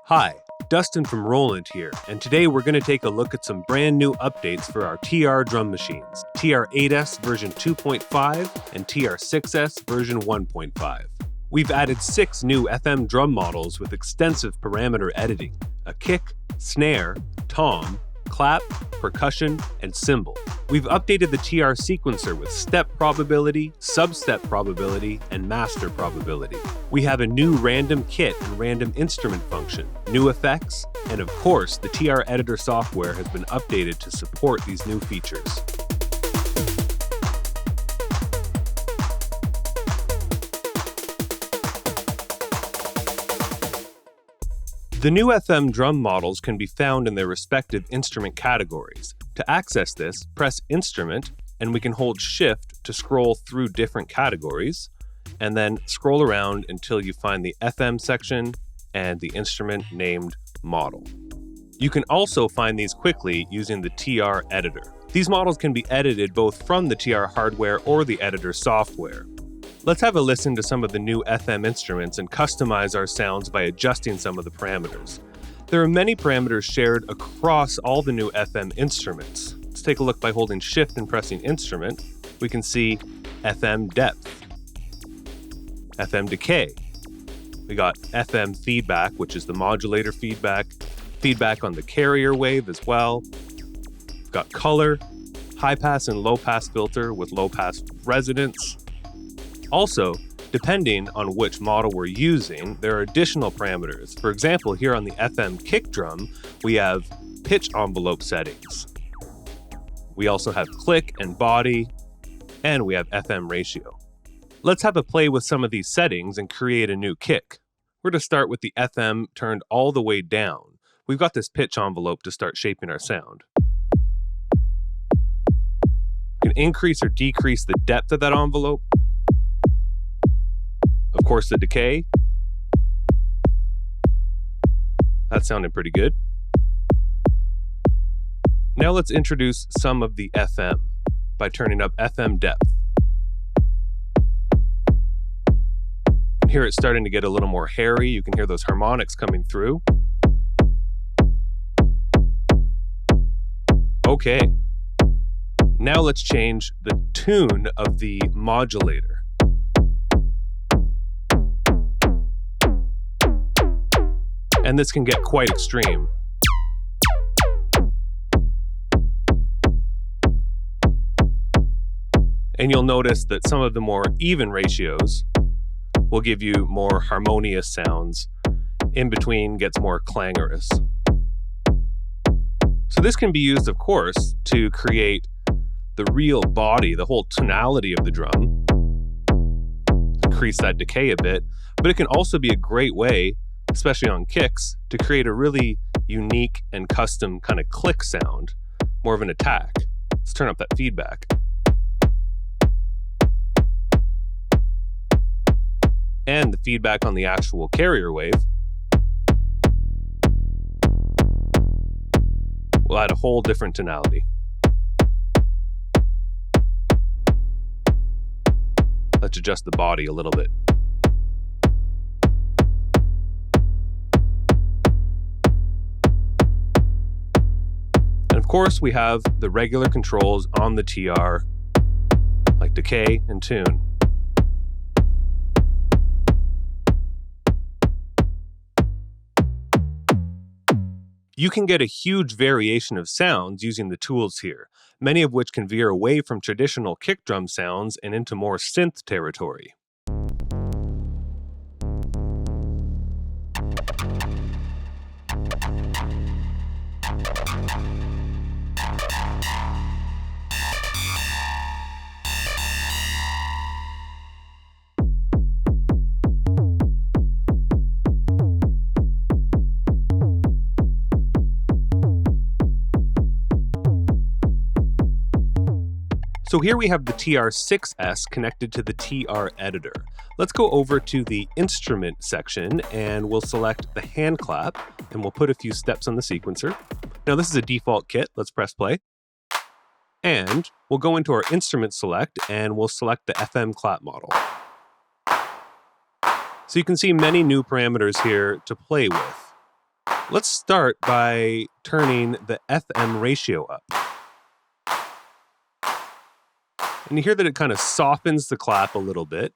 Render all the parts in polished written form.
Hi, Dustin from Roland here, and today we're going to take a look at some brand new updates for our TR drum machines, TR-8S version 2.5 and TR-6S version 1.5. We've added 6 new FM drum models with extensive parameter editing, a kick, snare, tom, clap, percussion, and cymbal. We've updated the TR sequencer with step probability, sub-step probability, and master probability. We have a new random kit and random instrument function, new effects, and of course, the TR editor software has been updated to support these new features. The new FM drum models can be found in their respective instrument categories. To access this, press Instrument, and we can hold Shift to scroll through different categories, and then scroll around until you find the FM section and the instrument named Model. You can also find these quickly using the TR editor. These models can be edited both from the TR hardware or the editor software. Let's have a listen to some of the new FM instruments and customize our sounds by adjusting some of the parameters. There are many parameters shared across all the new FM instruments. Let's take a look by holding Shift and pressing Instrument. We can see FM depth, FM decay. We got FM feedback, which is the modulator feedback, feedback on the carrier wave as well. We've got color, high pass and low pass filter with low pass resonance. Also, depending on which model we're using, there are additional parameters. For example, here on the FM kick drum, we have pitch envelope settings. We also have click and body, and we have FM ratio. Let's have a play with some of these settings and create a new kick. We're going to start with the FM turned all the way down. We've got this pitch envelope to start shaping our sound. We can increase or decrease the depth of that envelope. Of course, the decay. That sounded pretty good. Now let's introduce some of the FM by turning up FM depth. You can hear it starting to get a little more hairy. You can hear those harmonics coming through. Okay. Now let's change the tune of the modulator. And this can get quite extreme. And you'll notice that some of the more even ratios will give you more harmonious sounds. In between gets more clangorous. So this can be used, of course, to create the real body, the whole tonality of the drum. Increase that decay a bit, but it can also be a great way, especially on kicks, to create a really unique and custom kind of click sound, more of an attack. Let's turn up that feedback. And the feedback on the actual carrier wave will add a whole different tonality. Let's adjust the body a little bit. Of course, we have the regular controls on the TR, like decay and tune. You can get a huge variation of sounds using the tools here, many of which can veer away from traditional kick drum sounds and into more synth territory. So here we have the TR-6S connected to the TR editor. Let's go over to the instrument section and we'll select the hand clap and we'll put a few steps on the sequencer. Now this is a default kit. Let's press play. And we'll go into our instrument select and we'll select the FM clap model. So you can see many new parameters here to play with. Let's start by turning the FM ratio up. And you hear that it kind of softens the clap a little bit.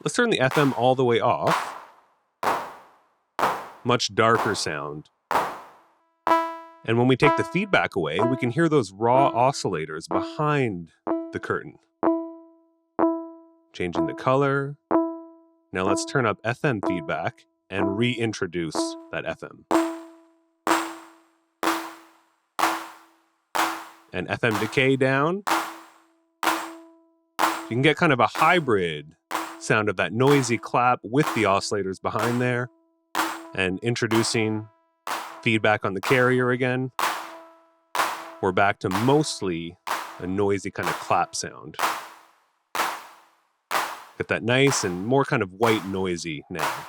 Let's turn the FM all the way off. Much darker sound. And when we take the feedback away, we can hear those raw oscillators behind the curtain. Changing the color. Now let's turn up FM feedback and reintroduce that FM. And FM decay down. You can get kind of a hybrid sound of that noisy clap with the oscillators behind there. And introducing feedback on the carrier again. We're back to mostly a noisy kind of clap sound. Get that nice and more kind of white noisy now.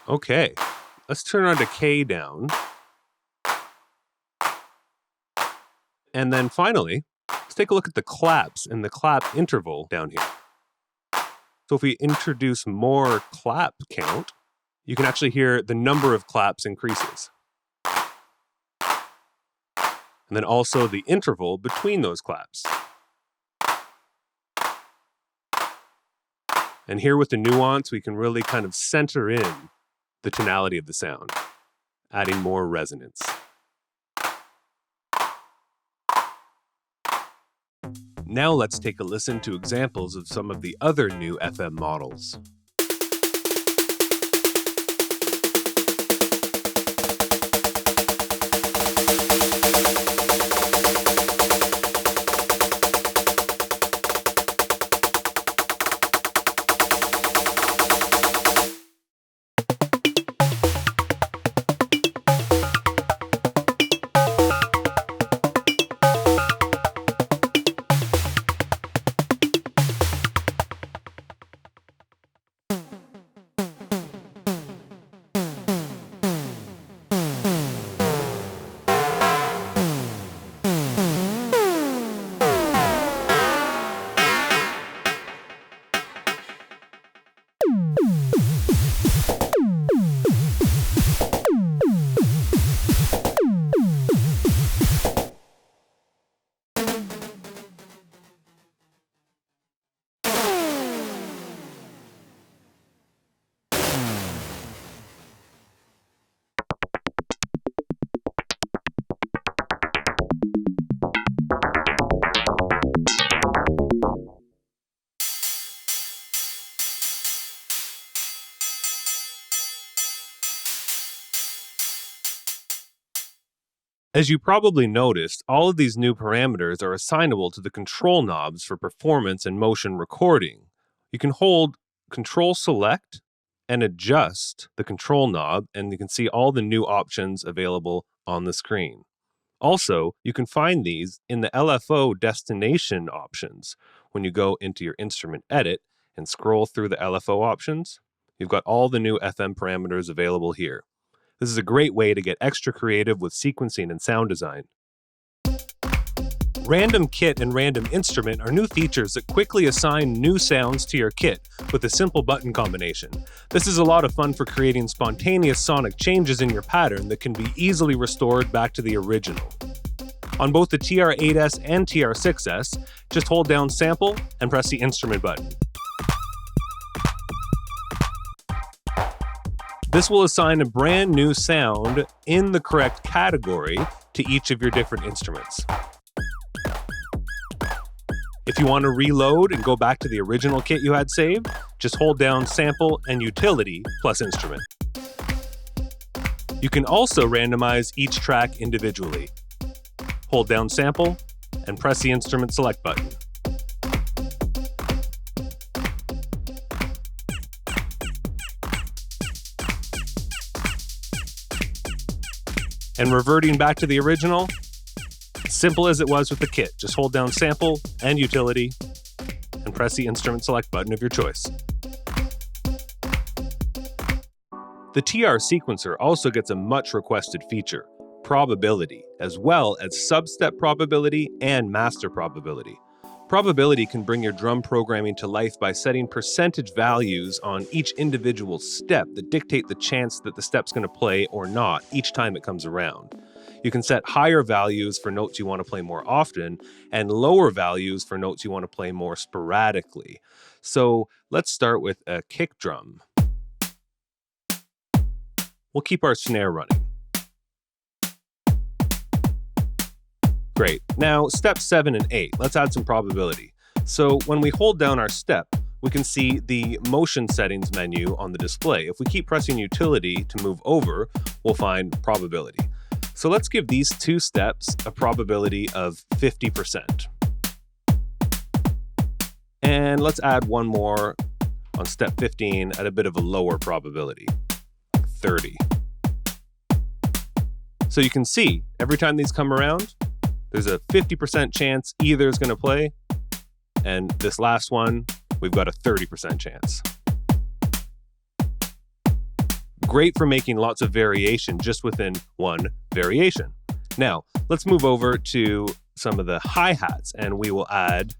Okay, let's turn our decay down. And then finally, let's take a look at the claps and the clap interval down here. So if we introduce more clap count, you can actually hear the number of claps increases. And then also the interval between those claps. And here with the nuance, we can really kind of center in the tonality of the sound, adding more resonance. Now let's take a listen to examples of some of the other new FM models. As you probably noticed, all of these new parameters are assignable to the control knobs for performance and motion recording. You can hold Control Select and adjust the control knob, and you can see all the new options available on the screen. Also, you can find these in the LFO destination options. When you go into your instrument edit and scroll through the LFO options, you've got all the new FM parameters available here. This is a great way to get extra creative with sequencing and sound design. Random Kit and Random Instrument are new features that quickly assign new sounds to your kit with a simple button combination. This is a lot of fun for creating spontaneous sonic changes in your pattern that can be easily restored back to the original. On both the TR-8S and TR-6S, just hold down Sample and press the Instrument button. This will assign a brand new sound in the correct category to each of your different instruments. If you want to reload and go back to the original kit you had saved, just hold down Sample and Utility plus Instrument. You can also randomize each track individually. Hold down Sample and press the Instrument Select button. And reverting back to the original, simple as it was with the kit. Just hold down Sample and Utility and press the Instrument Select button of your choice. The TR sequencer also gets a much requested feature, probability, as well as substep probability and master probability. Probability can bring your drum programming to life by setting percentage values on each individual step that dictate the chance that the step's going to play or not each time it comes around. You can set higher values for notes you want to play more often and lower values for notes you want to play more sporadically. So let's start with a kick drum. We'll keep our snare running. Great. Now, steps 7 and 8. Let's add some probability. So when we hold down our step, we can see the motion settings menu on the display. If we keep pressing utility to move over, we'll find probability. So let's give these two steps a probability of 50%. And let's add one more on step 15 at a bit of a lower probability, 30. So you can see every time these come around, there's a 50% chance either is going to play, and this last one, we've got a 30% chance. Great for making lots of variation just within one variation. Now, let's move over to some of the hi-hats, and we will add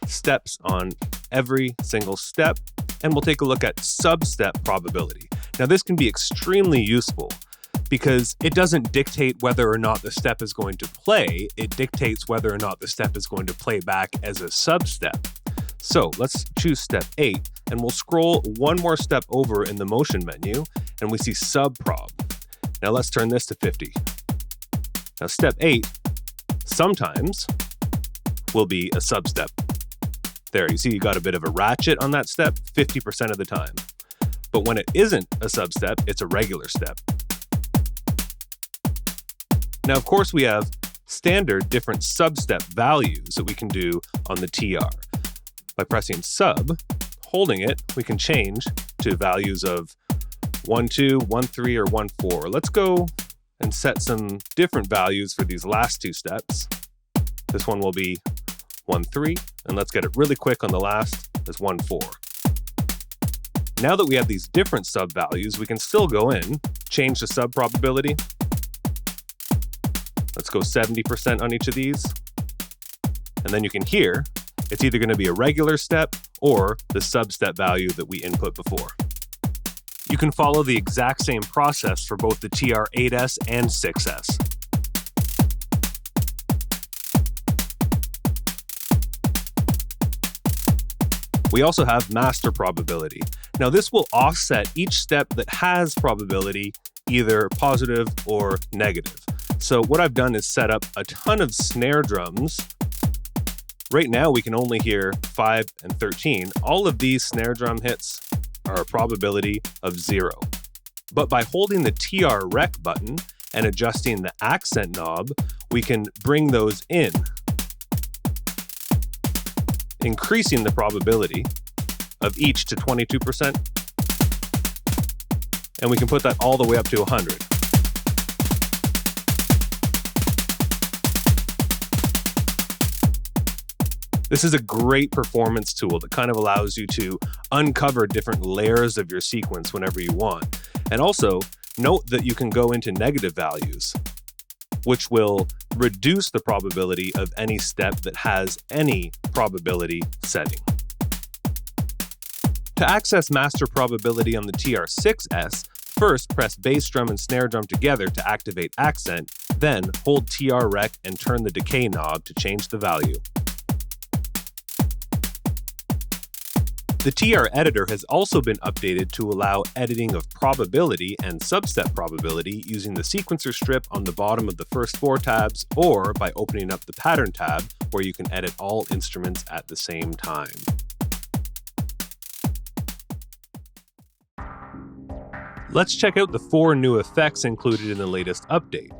steps on every single step, and we'll take a look at sub-step probability. Now, this can be extremely useful because it doesn't dictate whether or not the step is going to play, it dictates whether or not the step is going to play back as a sub-step. So let's choose step 8, and we'll scroll one more step over in the motion menu, and we see sub-prob. Now let's turn this to 50. Now step 8 sometimes will be a sub-step. There, you see you got a bit of a ratchet on that step 50% of the time. But when it isn't a sub-step, it's a regular step. Now, of course, we have standard different sub-step values that we can do on the TR. By pressing sub, holding it, we can change to values of 1.2, 1.3, or 1.4. Let's go and set some different values for these last two steps. This one will be 1.3, and let's get it really quick on the last as 1.4. Now that we have these different sub values, we can still go in, change the sub probability. Let's go 70% on each of these. And then you can hear it's either going to be a regular step or the sub-step value that we input before. You can follow the exact same process for both the TR-8S and 6S. We also have master probability. Now this will offset each step that has probability, either positive or negative. So what I've done is set up a ton of snare drums. Right now we can only hear 5 and 13. All of these snare drum hits are a probability of 0. But by holding the TR rec button and adjusting the accent knob, we can bring those in, increasing the probability of each to 22%. And we can put that all the way up to 100. This is a great performance tool that kind of allows you to uncover different layers of your sequence whenever you want. And also, note that you can go into negative values, which will reduce the probability of any step that has any probability setting. To access master probability on the TR-6S, first press bass drum and snare drum together to activate accent, then hold TR rec and turn the decay knob to change the value. The TR editor has also been updated to allow editing of probability and substep probability using the sequencer strip on the bottom of the first 4 tabs, or by opening up the pattern tab where you can edit all instruments at the same time. Let's check out the 4 new effects included in the latest update.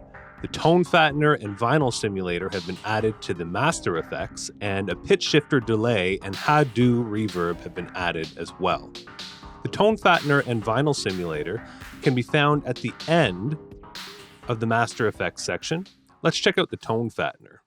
The tone fattener and vinyl simulator have been added to the master effects, and a pitch shifter delay and ha-do reverb have been added as well. The tone fattener and vinyl simulator can be found at the end of the master effects section. Let's check out the tone fattener.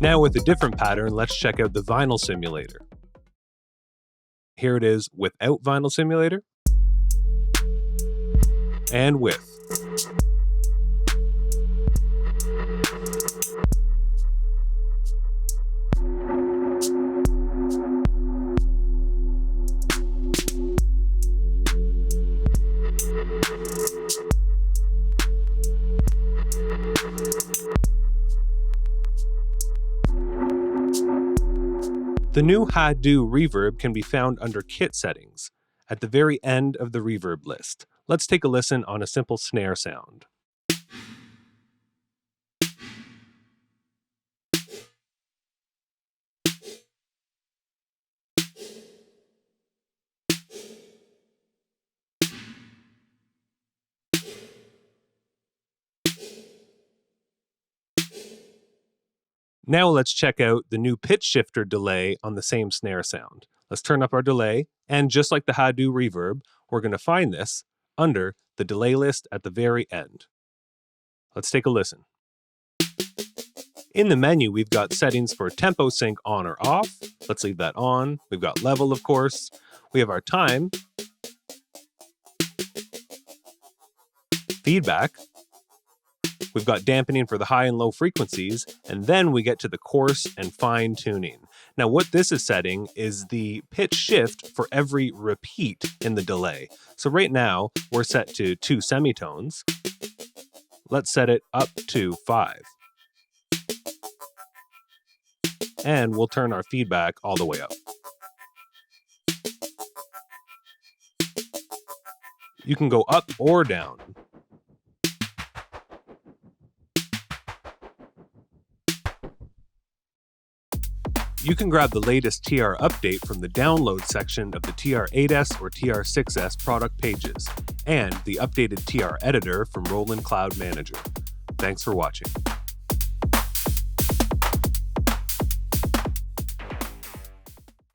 Now with a different pattern, let's check out the vinyl simulator. Here it is without vinyl simulator, and with. The new Ha-Do reverb can be found under Kit Settings, at the very end of the reverb list. Let's take a listen on a simple snare sound. Now let's check out the new pitch shifter delay on the same snare sound. Let's turn up our delay, and just like the Ha-Do reverb, we're going to find this under the delay list at the very end. Let's take a listen. In the menu, we've got settings for tempo sync on or off. Let's leave that on. We've got level, of course. We have our time, feedback. We've got dampening for the high and low frequencies, and then we get to the coarse and fine tuning. Now what this is setting is the pitch shift for every repeat in the delay. So right now, we're set to 2 semitones. Let's set it up to 5. And we'll turn our feedback all the way up. You can go up or down. You can grab the latest TR update from the download section of the TR-8S or TR-6S product pages, and the updated TR editor from Roland Cloud Manager. Thanks for watching.